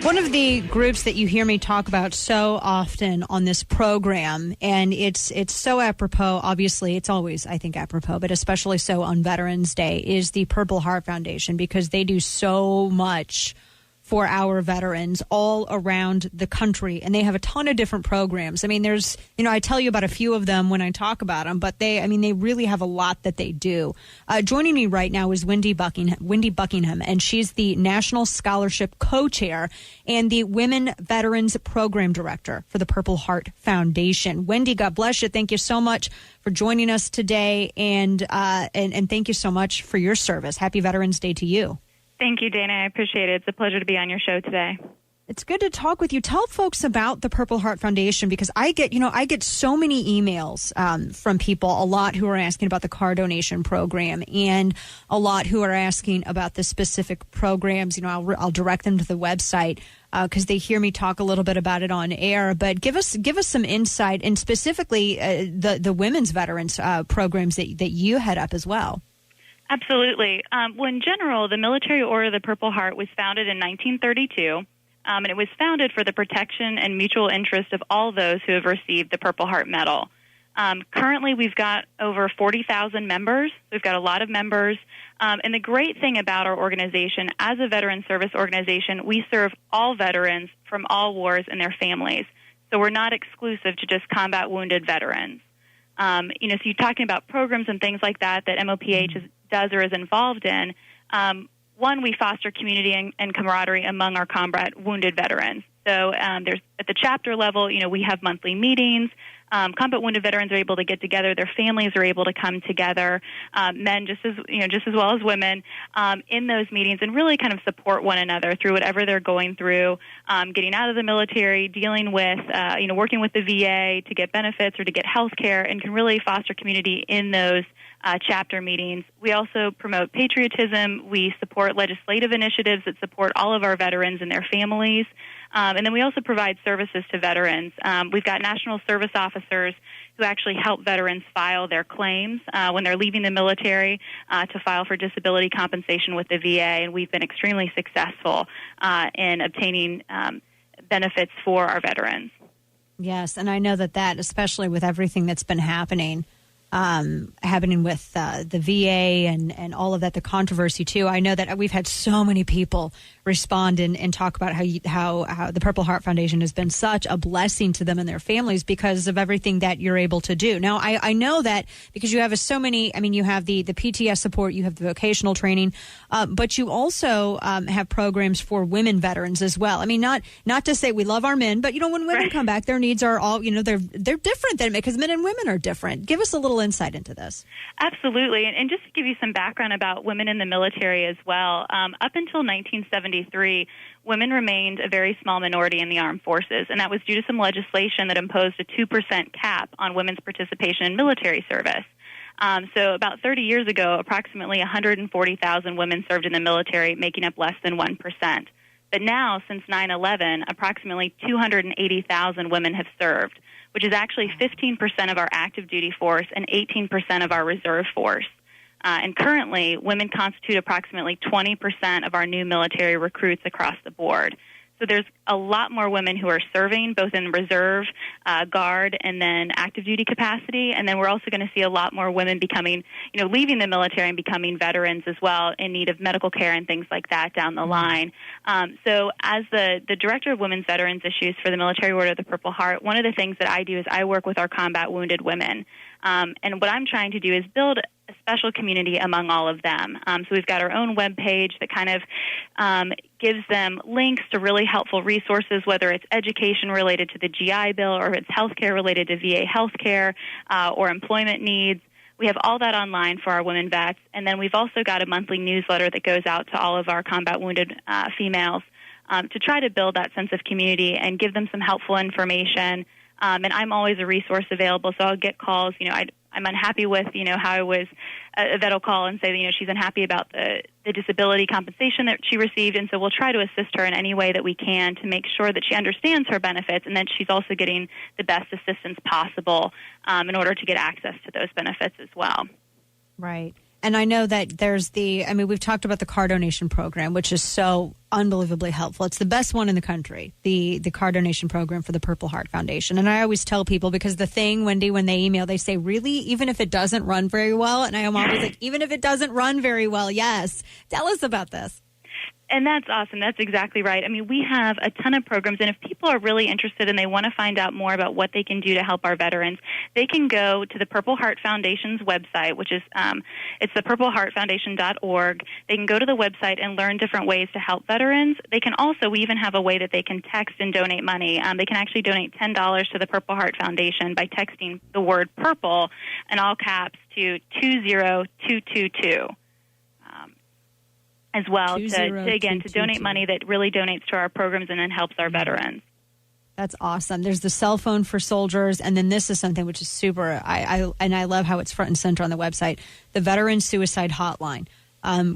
One of the groups that you hear me talk about so often on this program, and it's so apropos, obviously it's always, I think, apropos, but especially so on Veterans Day, is the Purple Heart Foundation, because they do so much for our veterans all around the country, and they have a ton of different programs. I mean, there's, I tell you about a few of them when I talk about them, but they really have a lot that they do. Joining me right now is Wendy Buckingham, and she's the National Scholarship Co-Chair and the Women Veterans Program Director for the Purple Heart Foundation. Wendy, God bless you. Thank you so much for joining us today, and thank you so much for your service. Happy Veterans Day to you. Thank you, Dana. I appreciate it. It's a pleasure to be on your show today. It's good to talk with you. Tell folks about the Purple Heart Foundation, because I get so many emails from people, a lot who are asking about the car donation program, and a lot who are asking about the specific programs. I'll direct them to the website because they hear me talk a little bit about it on air. But give us some insight, and specifically the women's veterans programs that you head up as well. Absolutely. Well, in general, the Military Order of the Purple Heart was founded in 1932, and it was founded for the protection and mutual interest of all those who have received the Purple Heart Medal. Currently, we've got over 40,000 members. We've got a lot of members. And the great thing about our organization, as a veteran service organization, we serve all veterans from all wars and their families. So we're not exclusive to just combat wounded veterans. So you're talking about programs and things like that MOPH does or is involved in. One, we foster community and camaraderie among our combat wounded veterans. So there's at the chapter level, we have monthly meetings. Combat wounded veterans are able to get together. Their families are able to come together, men just as well as women, in those meetings, and really kind of support one another through whatever they're going through, getting out of the military, dealing with, working with the VA to get benefits or to get health care, and can really foster community in those chapter meetings. We also promote patriotism. We support legislative initiatives that support all of our veterans and their families. And then we also provide services to veterans. We've got national service officers who actually help veterans file their claims when they're leaving the military to file for disability compensation with the VA, and we've been extremely successful in obtaining benefits for our veterans. Yes, and I know that especially with everything that's been happening with the VA and all of that, the controversy too. I know that we've had so many people respond and talk about how the Purple Heart Foundation has been such a blessing to them and their families because of everything that you're able to do. Now, I know that because you have you have the PTS support, you have the vocational training, but you also have programs for women veterans as well. I mean, not to say we love our men, but when women come back, their needs are all, they're different because men and women are different. Give us a little insight into this. Absolutely. And just to give you some background about women in the military as well, up until 1973, women remained a very small minority in the armed forces, and that was due to some legislation that imposed a 2% cap on women's participation in military service. So about 30 years ago, approximately 140,000 women served in the military, making up less than 1%. But now, since 9/11, approximately 280,000 women have served, which is actually 15% of our active duty force and 18% of our reserve force. And currently, women constitute approximately 20% of our new military recruits across the board. So there's a lot more women who are serving, both in reserve, guard, and then active duty capacity. And then we're also going to see a lot more women becoming, leaving the military and becoming veterans as well, in need of medical care and things like that down the line. So as the Director of Women's Veterans Issues for the Military Order of the Purple Heart, one of the things that I do is I work with our combat wounded women. And what I'm trying to do is build a special community among all of them. So we've got our own webpage that kind of gives them links to really helpful resources, whether it's education related to the GI Bill or it's healthcare related to VA healthcare or employment needs. We have all that online for our women vets. And then we've also got a monthly newsletter that goes out to all of our combat wounded females to try to build that sense of community and give them some helpful information. And I'm always a resource available, so I'll get calls. I'm unhappy with, how I was, a vet will call and say that, she's unhappy about the disability compensation that she received, and so we'll try to assist her in any way that we can to make sure that she understands her benefits and that she's also getting the best assistance possible in order to get access to those benefits as well. Right. And I know that there's we've talked about the car donation program, which is so unbelievably helpful. It's the best one in the country, the car donation program for the Purple Heart Foundation. And I always tell people, because the thing, Wendy, when they email, they say, really, even if it doesn't run very well? And I am always like, even if it doesn't run very well, yes. Tell us about this. And that's awesome. That's exactly right. I mean, we have a ton of programs, and if people are really interested and they want to find out more about what they can do to help our veterans, they can go to the Purple Heart Foundation's website, which is it's the purpleheartfoundation.org. They can go to the website and learn different ways to help veterans. They can also, we even have a way that they can text and donate money. They can actually donate $10 to the Purple Heart Foundation by texting the word purple in all caps to 20222. As well, to donate money that really donates to our programs and then helps our veterans. That's awesome. There's the cell phone for soldiers, and then this is something which is super. I love how it's front and center on the website. The Veteran Suicide Hotline,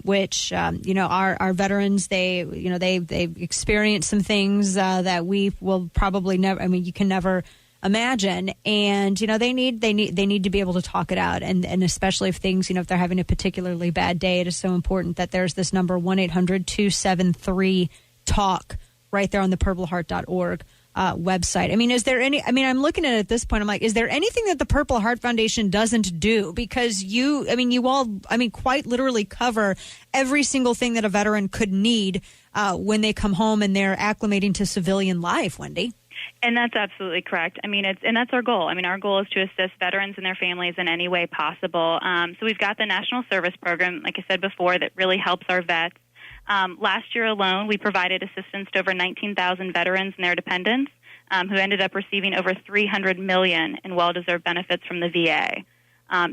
which our veterans, they've experienced some things that we will probably never. I mean, you can never imagine, and they need to be able to talk it out, and especially if things, if they're having a particularly bad day, it is so important that there's this number 1-800-273-TALK right there on the purpleheart.org website. I mean, is there any? I mean, I'm looking at it at this point. I'm like, is there anything that the Purple Heart Foundation doesn't do? Because you all quite literally cover every single thing that a veteran could need when they come home and they're acclimating to civilian life, Wendy. And that's absolutely correct. I mean, that's our goal. I mean, our goal is to assist veterans and their families in any way possible. So we've got the National Service Program, like I said before, that really helps our vets. Last year alone, we provided assistance to over 19,000 veterans and their dependents who ended up receiving over $300 million in well-deserved benefits from the VA.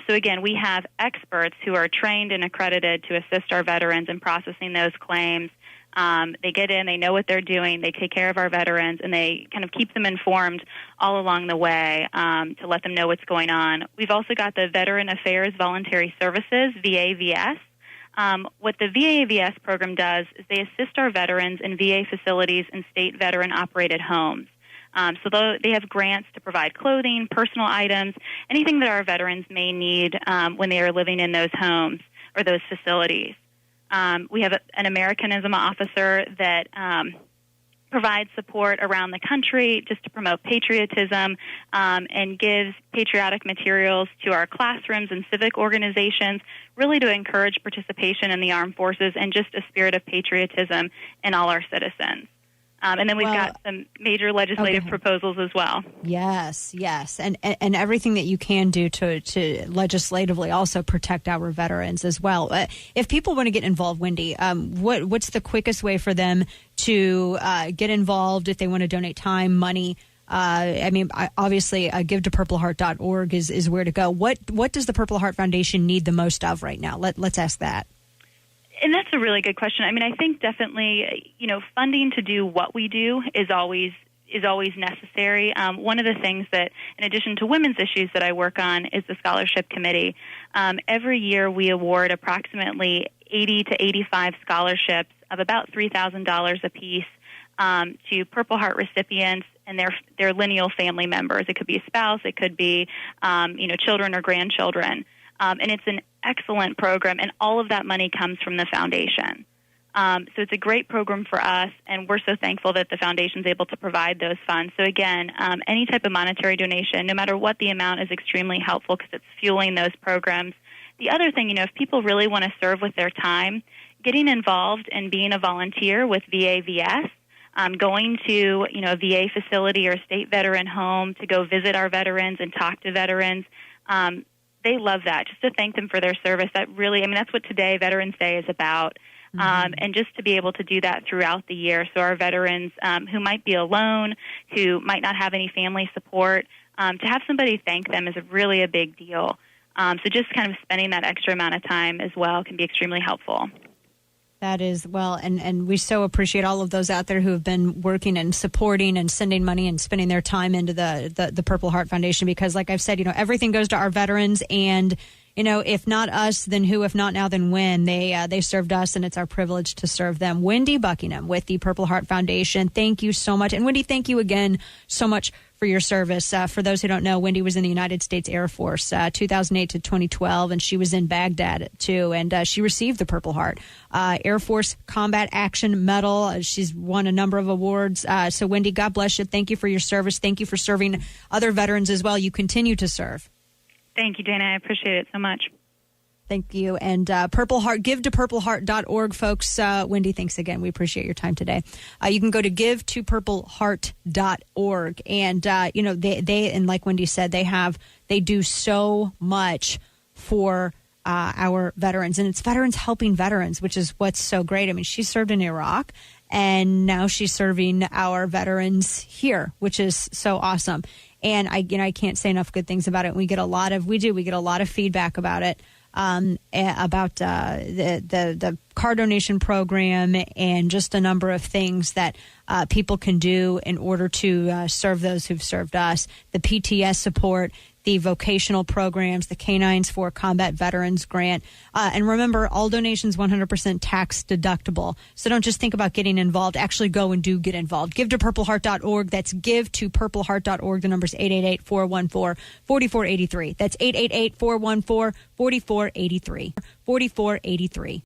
So again, we have experts who are trained and accredited to assist our veterans in processing those claims. They get in, they know what they're doing, they take care of our veterans, and they kind of keep them informed all along the way to let them know what's going on. We've also got the Veteran Affairs Voluntary Services, VAVS. What the VAVS program does is they assist our veterans in VA facilities and state veteran-operated homes. So they have grants to provide clothing, personal items, anything that our veterans may need when they are living in those homes or those facilities. We have an Americanism officer that provides support around the country just to promote patriotism and gives patriotic materials to our classrooms and civic organizations, really to encourage participation in the armed forces and just a spirit of patriotism in all our citizens. And then we've got some major legislative proposals as well. Yes. And everything that you can do to legislatively also protect our veterans as well. If people want to get involved, Wendy, what's the quickest way for them to get involved if they want to donate time, money? Obviously, give to purpleheart.org is where to go. What does the Purple Heart Foundation need the most of right now? Let's ask that. And that's a really good question. I mean, I think definitely, funding to do what we do is always necessary. One of the things that, in addition to women's issues that I work on, is the scholarship committee. Every year we award approximately 80 to 85 scholarships of about $3,000 apiece to Purple Heart recipients and their lineal family members. It could be a spouse, it could be children or grandchildren. And it's an excellent program, and all of that money comes from the foundation. So it's a great program for us, and we're so thankful that the foundation is able to provide those funds. So again, any type of monetary donation, no matter what the amount, is extremely helpful because it's fueling those programs. The other thing, if people really want to serve with their time, getting involved and being a volunteer with VAVS, going to a VA facility or a state veteran home to go visit our veterans and talk to veterans, they love that, just to thank them for their service. That really, that's what today, Veterans Day, is about. And just to be able to do that throughout the year. So our veterans who might be alone, who might not have any family support, to have somebody thank them is really a big deal. So just kind of spending that extra amount of time as well can be extremely helpful. That is, and we so appreciate all of those out there who have been working and supporting and sending money and spending their time into the Purple Heart Foundation, because like I've said, everything goes to our veterans, and if not us, then who? If not now, then when? They served us, and it's our privilege to serve them. Wendy Buckingham with the Purple Heart Foundation, thank you so much. And Wendy, thank you again so much for your service. For those who don't know, Wendy was in the United States Air Force 2008 to 2012, and she was in Baghdad too, and she received the Purple Heart Air Force Combat Action Medal. She's won a number of awards. So Wendy, God bless you. Thank you for your service. Thank you for serving other veterans as well. You continue to serve. Thank you, Dana. I appreciate it so much. Thank you. And Purple Heart, give to purpleheart.org, folks. Wendy, thanks again. We appreciate your time today. You can go to givetopurpleheart.org. And, they and like Wendy said, they do so much for our veterans. And it's veterans helping veterans, which is what's so great. I mean, she served in Iraq, and now she's serving our veterans here, which is so awesome. And I can't say enough good things about it. We get a lot of feedback about it. About the car donation program and just a number of things that people can do in order to serve those who've served us. The PTS support, the vocational programs, the Canines for Combat Veterans grant. And remember, all donations 100% tax deductible. So don't just think about getting involved. Actually go and do get involved. Give to purpleheart.org. That's give to purpleheart.org. The number's 888-414-4483. That's 888-414-4483. 4483.